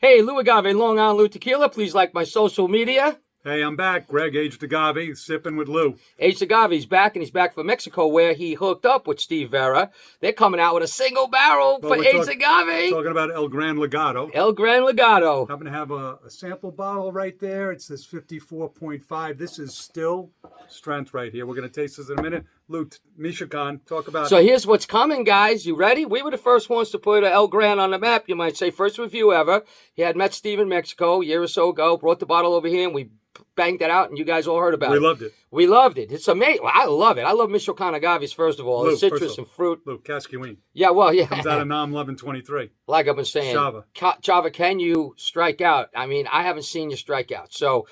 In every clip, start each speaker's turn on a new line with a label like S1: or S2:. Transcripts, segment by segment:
S1: Hey, Lou Agave, Long Island Lou Tequila. Please like my social media.
S2: Hey, I'm back. Greg, Aged Agave, sipping with Lou.
S1: Aged Agave's back, and he's back from Mexico, where he hooked up with Steve Vera. They're coming out with a single barrel for Aged Agave.
S2: Talking about El Gran Legado.
S1: El Gran Legado.
S2: Happen to have a sample bottle right there. It says 54.5. This is still strength right here. We're going to taste this in a minute. Lou, Misha Khan, talk about
S1: So here's what's coming, guys. You ready? We were the first ones to put El Gran on the map, you might say. First review ever. He had met Steve in Mexico a year or so ago, brought the bottle over here, and we banged it out, and you guys all heard about it.
S2: We loved it.
S1: We loved it. It's amazing. Well, I love it. I love Michoacan agaves, first of all.
S2: Lou,
S1: The citrus and fruit.
S2: Lou, Cascuine.
S1: Yeah, well, yeah.
S2: Comes out of Nam 1123.
S1: Like I've been saying.
S2: Chava.
S1: Chava, can you strike out? I mean, I haven't seen you strike out. So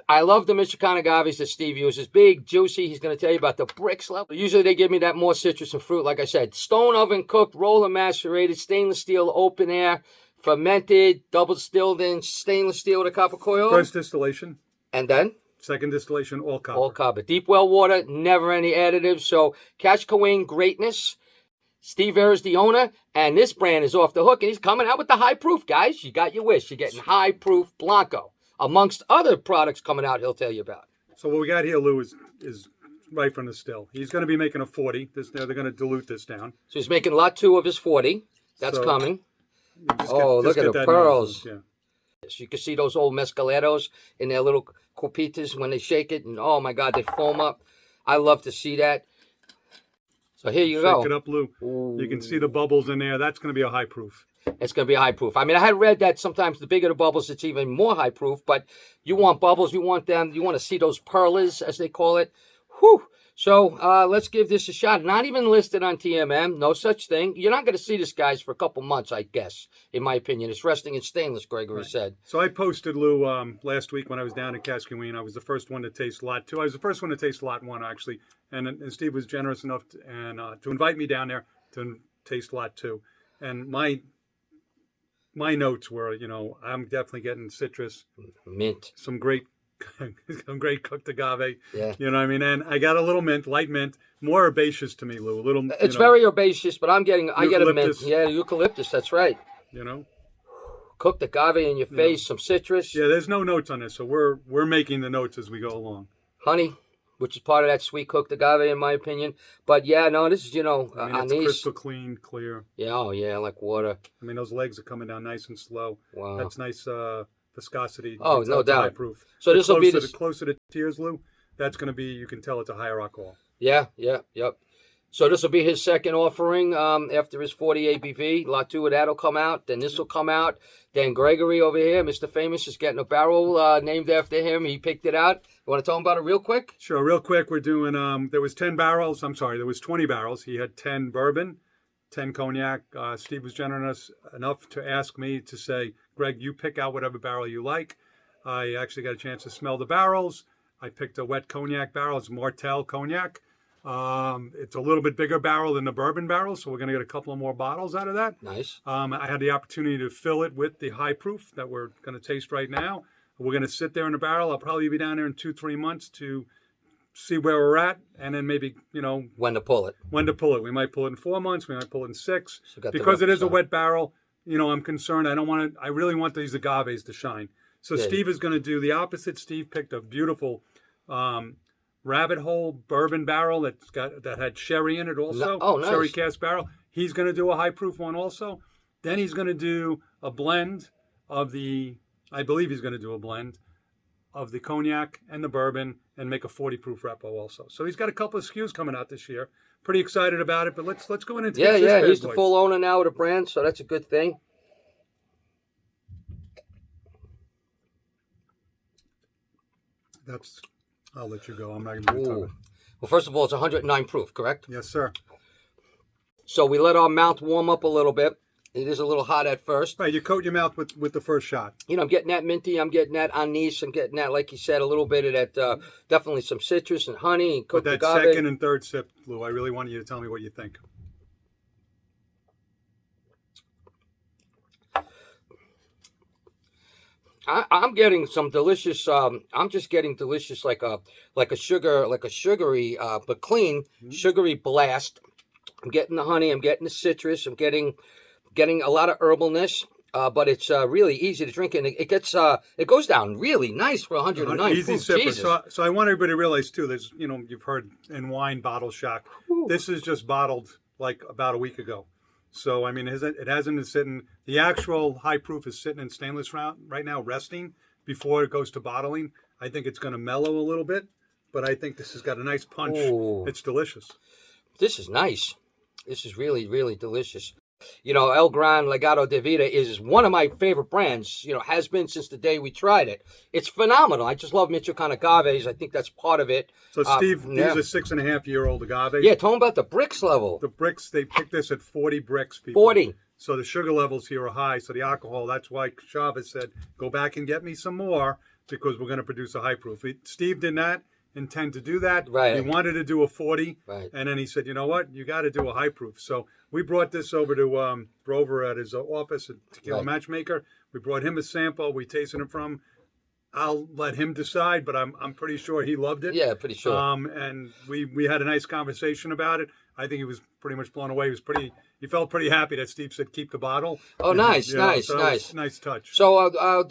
S1: I love the Michoacan agaves that Steve uses. Big, juicy. He's going to tell you about the bricks level. Usually they give me that more citrus and fruit, like I said. Stone oven cooked, roller macerated, stainless steel, open air, fermented, double distilled in stainless steel with a copper coil.
S2: First distillation.
S1: And then?
S2: Second distillation, all copper.
S1: All copper. Deep well water, never any additives. So Cascuine greatness. Steve Vera's the owner, and this brand is off the hook, and he's coming out with the high proof, guys. You got your wish. You're getting high proof Blanco, amongst other products coming out he'll tell you about.
S2: So what we got here, Lou, is right from the still. He's going to be making a 40. They're going to dilute this down.
S1: So he's making lot 2 of his 40. That's coming. Look at the pearls.
S2: Yeah.
S1: So you can see those old mezcaleros in their little copitas when they shake it, and oh my God, they foam up. I love to see that. So here you go.
S2: Shake it up, Lou. Ooh. You can see the bubbles in there. That's going to be a high proof.
S1: It's going to be a high proof. I mean, I had read that sometimes the bigger the bubbles, it's even more high proof. But you want bubbles, you want them, you want to see those perlas, as they call it. Whew. So let's give this a shot. Not even listed on TMM. No such thing. You're not going to see this, guys, for a couple months, I guess, in my opinion. It's resting in stainless, Gregory said.
S2: So I posted, Lou, last week when I was down in Cascuine. I was the first one to taste lot 2. I was the first one to taste lot 1, actually. And Steve was generous enough to invite me down there to taste lot 2. And my notes were, I'm definitely getting citrus.
S1: Mint.
S2: Some great cooked agave.
S1: Yeah.
S2: You know what I mean? And I got a little mint, light mint, more herbaceous to me, Lou. A little.
S1: It's very herbaceous, but I get a mint. Yeah, eucalyptus. That's right. Cooked agave in your face, some citrus.
S2: Yeah, there's no notes on this, so we're making the notes as we go along.
S1: Honey, which is part of that sweet cooked agave, in my opinion. But yeah, no, this is
S2: it's crystal clean, clear.
S1: Yeah, oh yeah, like water.
S2: I mean, those legs are coming down nice and slow.
S1: Wow,
S2: that's nice. Viscosity.
S1: Oh, no doubt.
S2: High proof.
S1: So this will be
S2: the closer to tears, Lou. That's going to be. You can tell it's a higher alcohol.
S1: Yeah, yep. So this will be his second offering after his 40 ABV. Lot 2 of that will come out. Then this will come out. Then Gregory over here, Mr. Famous, is getting a barrel named after him. He picked it out. You want to tell him about it real quick?
S2: Sure, real quick. We're doing. There was 10 barrels. I'm sorry, there was 20 barrels. He had 10 bourbon, 10 cognac. Steve was generous enough to ask me to say, Greg, you pick out whatever barrel you like. I actually got a chance to smell the barrels. I picked a wet cognac barrel. It's Martel cognac. It's a little bit bigger barrel than the bourbon barrel, so we're going to get a couple of more bottles out of that.
S1: Nice.
S2: I had the opportunity to fill it with the high proof that we're going to taste right now. We're going to sit there in the barrel. I'll probably be down there in 2-3 months to see where we're at, and then maybe,
S1: when to pull it.
S2: We might pull it in 4 months. We might pull it in 6. So because it is a wet barrel, I'm concerned. I really want these agaves to shine. So yeah. Steve is going to do the opposite. Steve picked a beautiful rabbit hole bourbon barrel that had sherry in it also.
S1: Oh, nice.
S2: Sherry cask barrel. He's going to do a high proof one also. Then he's going to do a blend of I believe he's going to do a blend of the cognac and the bourbon and make a 40 proof repo also. So he's got a couple of SKUs coming out this year. Pretty excited about it, but let's go in and taste this bad
S1: he's
S2: boy.
S1: The full owner now of the brand, so that's a good thing.
S2: I'll let you go. I'm not going to talk.
S1: Well, first of all, it's 109 proof, correct?
S2: Yes, sir.
S1: So we let our mouth warm up a little bit. It is a little hot at first.
S2: Right, you coat your mouth with the first shot.
S1: I'm getting that minty. I'm getting that anise. I'm getting that, like you said, a little bit of that, definitely some citrus and honey and cooked agave.
S2: But that second and third sip, Lou, I really want you to tell me what you think.
S1: I'm getting some delicious. I'm just getting delicious, like a sugary, but clean, sugary blast. I'm getting the honey. I'm getting the citrus. I'm getting a lot of herbalness. but it's really easy to drink, and it goes down really nice for 109
S2: Easy
S1: proof.
S2: sipper.
S1: Jesus.
S2: So I want everybody to realize too. There's, you've heard in wine bottle shock.
S1: Ooh.
S2: This is just bottled like about a week ago. So I mean, it hasn't been sitting. The actual high proof is sitting in stainless right now, resting before it goes to bottling. I think it's going to mellow a little bit, but I think this has got a nice punch.
S1: Ooh.
S2: It's delicious.
S1: This is nice. This is really, really delicious. El Gran Legado de Vida is one of my favorite brands, has been since the day we tried it. It's phenomenal. I just love Michoacan agaves. I think that's part of it.
S2: So, Steve, these are 6.5-year-old agaves.
S1: Yeah, tell them about the bricks level.
S2: The bricks, they picked this at 40 bricks, people.
S1: 40.
S2: So the sugar levels here are high. So the alcohol, that's why Chavez said, go back and get me some more because we're going to produce a high proof. Steve did not intend to do that.
S1: Right.
S2: He wanted to do a 40.
S1: Right.
S2: And then he said, you know what? You got to do a high proof. So we brought this over to Grover at his office at Tequila Matchmaker. We brought him a sample. We tasted it from. I'll let him decide, but I'm pretty sure he loved it.
S1: Yeah, pretty sure.
S2: And we had a nice conversation about it. I think he was pretty much blown away. He felt pretty happy that Steve said keep the bottle.
S1: Oh, nice, nice,
S2: so
S1: nice.
S2: Nice touch.
S1: So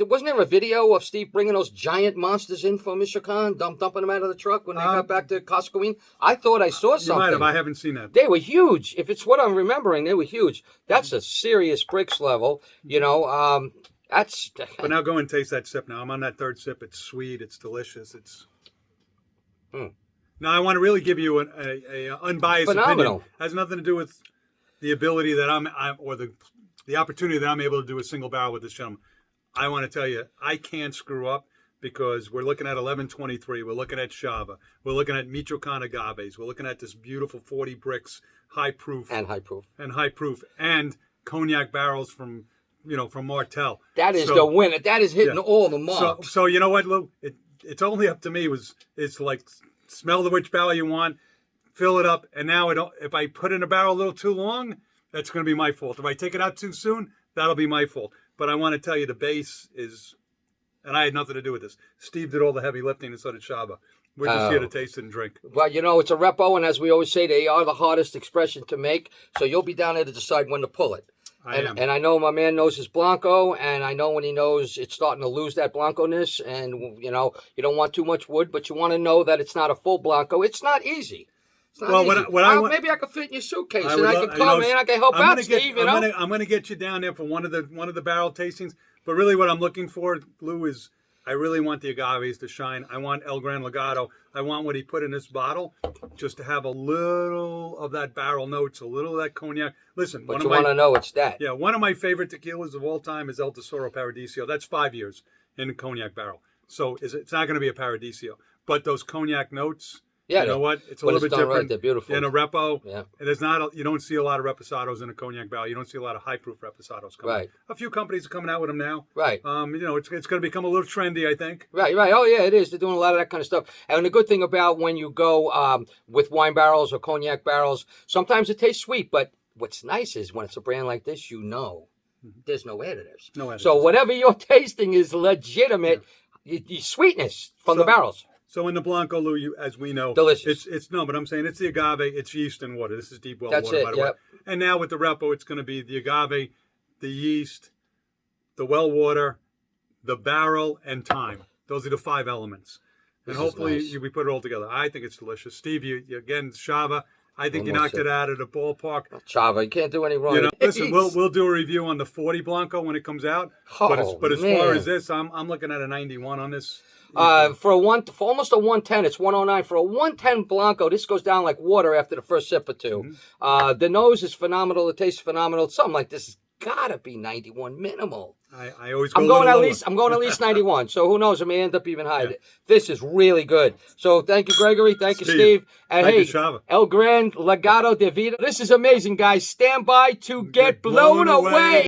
S1: wasn't there a video of Steve bringing those giant monsters in from Michoacan, dumping them out of the truck when they got back to Costcoine? I thought I saw something.
S2: You might have. I haven't seen that.
S1: They were huge. If it's what I'm remembering, they were huge. That's a serious bricks level. That's.
S2: But now go and taste that sip. Now I'm on that third sip. It's sweet. It's delicious. It's. Now I want to really give you a unbiased
S1: Phenomenal.
S2: opinion. It has nothing to do with the ability that or the opportunity that I'm able to do a single barrel with this gentleman. I want to tell you, I can't screw up because we're looking at 1123. We're looking at Chava. We're looking at Michoacan agaves. We're looking at this beautiful 40 bricks, high proof and cognac barrels from Martel.
S1: That is the winner. That is hitting all the marks.
S2: So you know what, Lou? It's only up to me. It's like smell which barrel you want, fill it up, and now if I put in a barrel a little too long, that's going to be my fault. If I take it out too soon, that'll be my fault. But I want to tell you the base is, and I had nothing to do with this. Steve did all the heavy lifting, and so did Shaba. We're just here to taste and drink.
S1: Well, it's a repo, and as we always say, they are the hardest expression to make, so you'll be down there to decide when to pull it. And I know my man knows his Blanco, and I know when he knows it's starting to lose that Blanco-ness, and, you don't want too much wood, but you want to know that it's not a full Blanco. It's not easy. It's not easy. Maybe I could fit in your suitcase, and I could come in, I can help out, Steve,
S2: I'm going to get you down there for one of the barrel tastings, but really what I'm looking for, Lou, is I really want the agaves to shine. I want El Gran Legado. I want what he put in this bottle, just to have a little of that barrel notes, a little of that cognac. Listen,
S1: but you want to know it's that.
S2: Yeah, one of my favorite tequilas of all time is El Tesoro Paradiso. That's 5 years in a cognac barrel. So it's not going to be a Paradiso. But those cognac notes, you know what? It's a little bit different.
S1: Right, they're beautiful.
S2: In a repo,
S1: yeah.
S2: You don't see a lot of reposados in a cognac barrel. You don't see a lot of high proof reposados coming.
S1: Right.
S2: A few companies are coming out with them now.
S1: Right.
S2: It's going to become a little trendy, I think.
S1: Right. Oh yeah, it is. They're doing a lot of that kind of stuff. And the good thing about when you go with wine barrels or cognac barrels, sometimes it tastes sweet, but what's nice is when it's a brand like this, there's no additives.
S2: No additives.
S1: So whatever you're tasting is legitimate sweetness from the barrels.
S2: So in the Blanco, Lou, as we know,
S1: delicious.
S2: But I'm saying it's the agave, it's yeast and water. This is deep well
S1: water,
S2: by the way. And now with the repo, it's going to be the agave, the yeast, the well water, the barrel, and time. Those are the 5 elements. And hopefully we put it all together. I think it's delicious. Steve, you again, Shava, I think you knocked it out of the ballpark.
S1: Chava, you can't do any wrong.
S2: Listen, we'll do a review on the 40 Blanco when it comes out. But as far as this, I'm looking at a 91 on this.
S1: For almost a 110, it's 109. For a 110 Blanco, this goes down like water after the first sip or two. Mm-hmm. The nose is phenomenal. The taste is phenomenal. Something like this has gotta be 91 minimal.
S2: I always go I'm going
S1: at least 91. So who knows? I may end up even higher. Yeah. This is really good. So thank you, Gregory. Thank you, Steve. And
S2: thank you, Shava.
S1: El Gran Legado de Vida. This is amazing, guys. Stand by to get blown away.